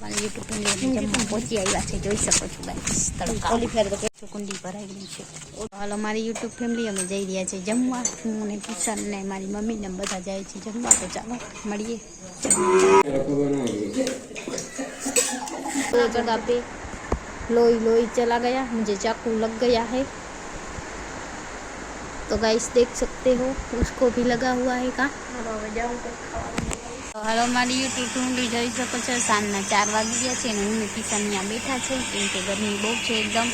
YouTube family જમવા પહોંચી આવ્યા છે, જોઈ શકો છો ગાઈસ. તડકા કુંડી ભરાઈ ગઈ છે. હાલો મારી યુટ્યુબ ફેમિલી, અમે જઈ રહ્યા છે જમવા. હું ને કિશન ને મારી મમ્મી ને બધા જાય છે જમવા. તો ચાલો મળીए. दो जगह पे लोई लोई चला गया, मुझे चाकू लग गया है. तो गाइस देख सकते हो, उसको भी लगा हुआ है. का हेलो मारी यूट्यूब फैमिली, જોઈ શકો છો સાંજના 4 વાગી ગયા છે અને હું કિશન ત્યાં બેઠા છે, કેમ કે ગરમી બહુ છે એકદમ,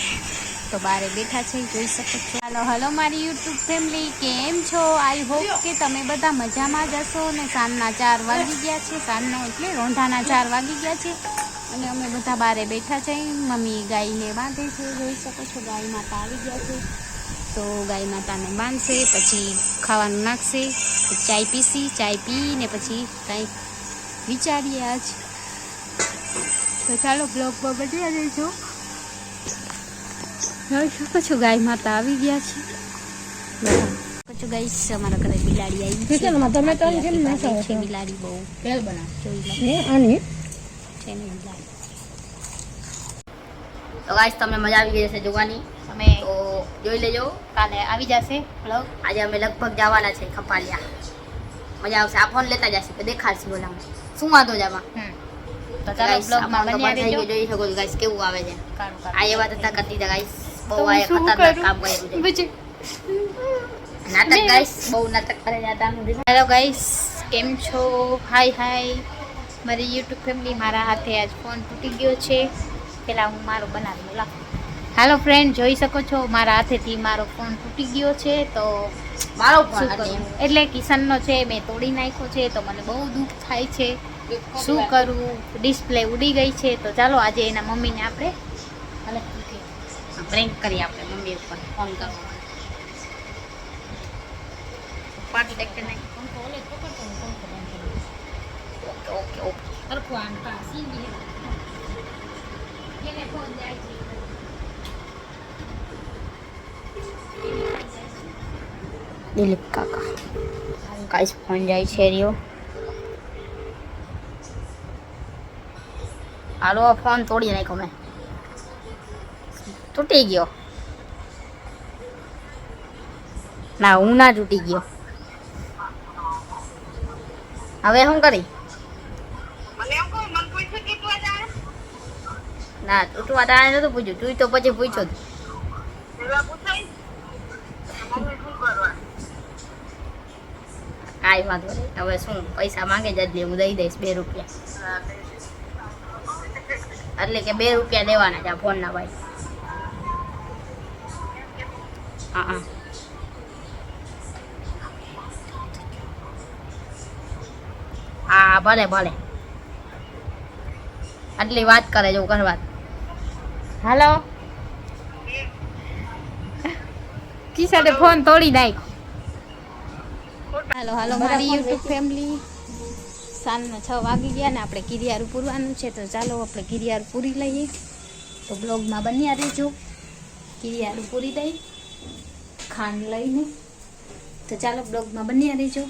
તો બારે બેઠા છે, જોઈ શકો છો. હાલો હાલો મારી યુટ્યુબ ફેમિલી, કેમ છો? આઈ હોપ કે તમે બધા મજામાં જ હશો. ને સાંજના 4 વાગી ગયા છે, સાંજનો એટલે રોંઢાના 4 વાગી ગયા છે અને અમે બધા બારે બેઠા છે. મમ્મી ગાયને બાંધે છે, જોઈ શકો છો. ગાય માતા આવી ગયા છે, તો ગાય માતાને બાંધશે, પછી ખાવાનું નાખશે, ચાય પીસી, ચાય પીને પછી કાંઈક વિચારીએ આજ. તો ચાલો બ્લોગમાં બન્યા રહેજો. જોઈ શકો છો ગાય માતા આવી ગયા છે. બરાબર ગાઈસ, અમારા ઘરે બિલાડી આવી છે. બિલાડી બહુ જોઈ લો છે ને બિલાડી. તો ગાઈસ તમને મજા આવી ગઈ હશે જોવાની. તમે તો જોઈ લેજો, કાલે આવી જશે બ્લોગ. આજે અમે લગભગ જવાના છે ખપાલિયા. મજા આવશે. આ ફોન લેતા જશે તો દેખાડશે બોલામાં શું વાંધો જ આમાં. તો ચાલો બ્લોગમાં બન્યા રહેજો. જોઈ શકો છો ગાઈસ કેવું આવે છે. આ એવા ધંધા કરતી હતા ગાઈસ, બહુ આ ખતરનાક કામ કર્યું છે. નાટક ગાઈસ, બહુ નાટક કરે હતા. હેલો ગાઈસ, કેમ છો? હાય હાય મારી યુટ્યુબ ફેમિલી. મારા હાથે આજ ફોન તૂટી ગયો છે. પેલા હું મારો બનાવી લા. હાલો ફ્રેન્ડ, જોઈ શકો છો મારા હાથેથી મારો ફોન તૂટી ગયો છે. તો મારો ફોન એટલે કિશનનો છે, મેં તોડી નાખ્યો છે, તો મને બહુ દુઃખ થાય છે. શું કરું, ડિસ્પ્લે ઉડી ગઈ છે. તો ચાલો આજે એના મમ્મીને આપણે પ્રેન્ક કરીએ. આપણે મમ્મી ઉપર ફોન કરવા ઓકે ઓકે દિલીપ કાકા કાંઈ ફોન જાય છે રહ્યો. હાલો ફોન તોડી નાખ્યો મેં, તૂટી ગયો. ના હું ના તૂટી ગયો. હવે શું કરી? ના તૂટવા તારે નતું પૂછ્યું, તું તો પછી પૂછ્યો. કાંઈ વાંધો નહીં. હવે શું પૈસા માંગે જ હું દઈ દઈશ 2 રૂપિયા. એટલે કે 2 રૂપિયા દેવાના છે આ ફોનના ભાઈ. હા હા ભલે ભલે, આટલી વાત કરે જો કર વાત. હાલો કિશાને ફોન તોડી નાખ. હાલો હાલો મારી યુટ્યુબ ફેમિલી, સાંજના 6 વાગી ગયા ને આપણે કિરિયારું પૂરવાનું છે. તો ચાલો આપણે કિરિયારું પૂરી લઈએ. તો બ્લોગમાં બન્યા રહેજો. કિરિયારું પૂરી દઈ ખાંડ લઈને. તો ચાલો બ્લોગમાં બન્યા રહેજો.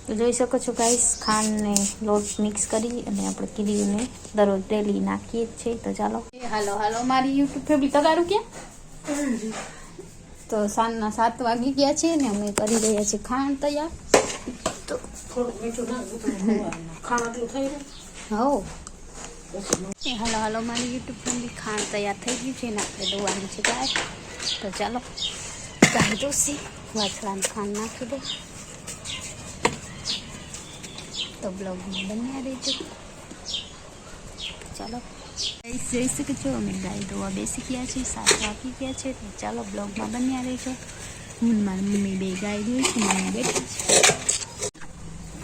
તો જોઈ શકો છો ગાઈસ, ખાંડને લોટ મિક્સ કરી અને આપણે કિરિયુંને દરરોજ ડેલી નાખીએ જ છે. તો ચાલો હાલો હાલો મારી યુટ્યુબ ફેમિલી, તગારું ક્યાં? તો સાંજના 7 વાગી ગયા છે ને અમે કરી રહ્યા છીએ ખાંડ તૈયાર. તો થોડું મીઠું ખાંડ આટલું થઈ ગયું. હાલો હાલો મારી યુટ્યુબ ફેમિલી, ખાંડ તૈયાર થઈ ગયું છે ને આપણે દોવાનું છે ગાય. તો ચાલો ગાય દોસી વાછડાને ખાંડ નાખી દો. તો બ્લોગમાં બન્યા રહેજો. ચાલો જોઈ શકો છો અમે ગાય દોવા બેસી ગયા છીએ. 7 વાગી ગયા છે. તો ચાલો બ્લોગમાં બન્યા રહેજો. હું મારી મમ્મી 2 ગાય દોઈ છે, મમ્મી બેઠી છે.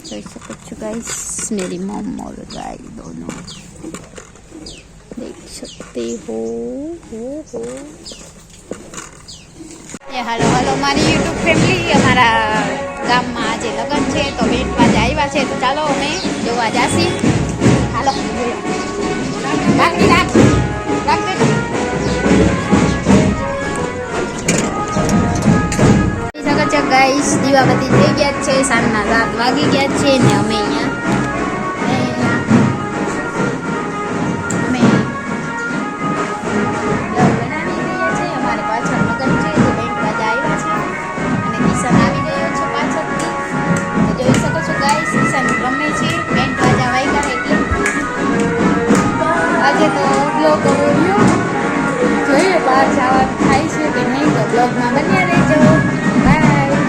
જોઈ શકો છો ગાइस, मेरी मम और गाय दोनों देख सकते हो. હાલો હાલો મારી યુટ્યુબ ફેમિલી, અમારા ગામમાં આજે લગ્ન છે તો બેટમાં જ આવ્યા છે. તો ચાલો અમે જોવા જાસી. હાલો ગાઈસ, દીવાબત્તી થઈ ગયા છે. સાંજના 7 વાગી ગયા છે ને અમે અહીંયા કવરિયો જોઈએ બહાર જવાનું થાય છે કે નહીં તો બ્લોગમાં બન્યા રહેજો બાય.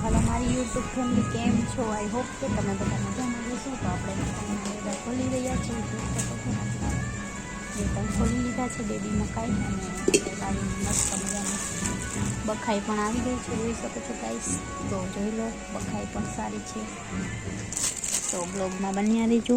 હાલો મારી યુટ્યુબ ફેમિલી કેમ છો? આઈ હોપ કે તમે બધા મજામાં જશો. તો આપણે બધા ખોલી રહ્યા છીએ જે પણ ખોલી લીધા છે બેબી મકાઈ અને વાળીની મસ્ત મજાની બખાઈ પણ આવી ગઈ છે જોઈ શકો છો ગાઈસ. તો જોઈ લો બખાઈ પણ સારી છે તો બ્લોગમાં બન્યા રહેજો.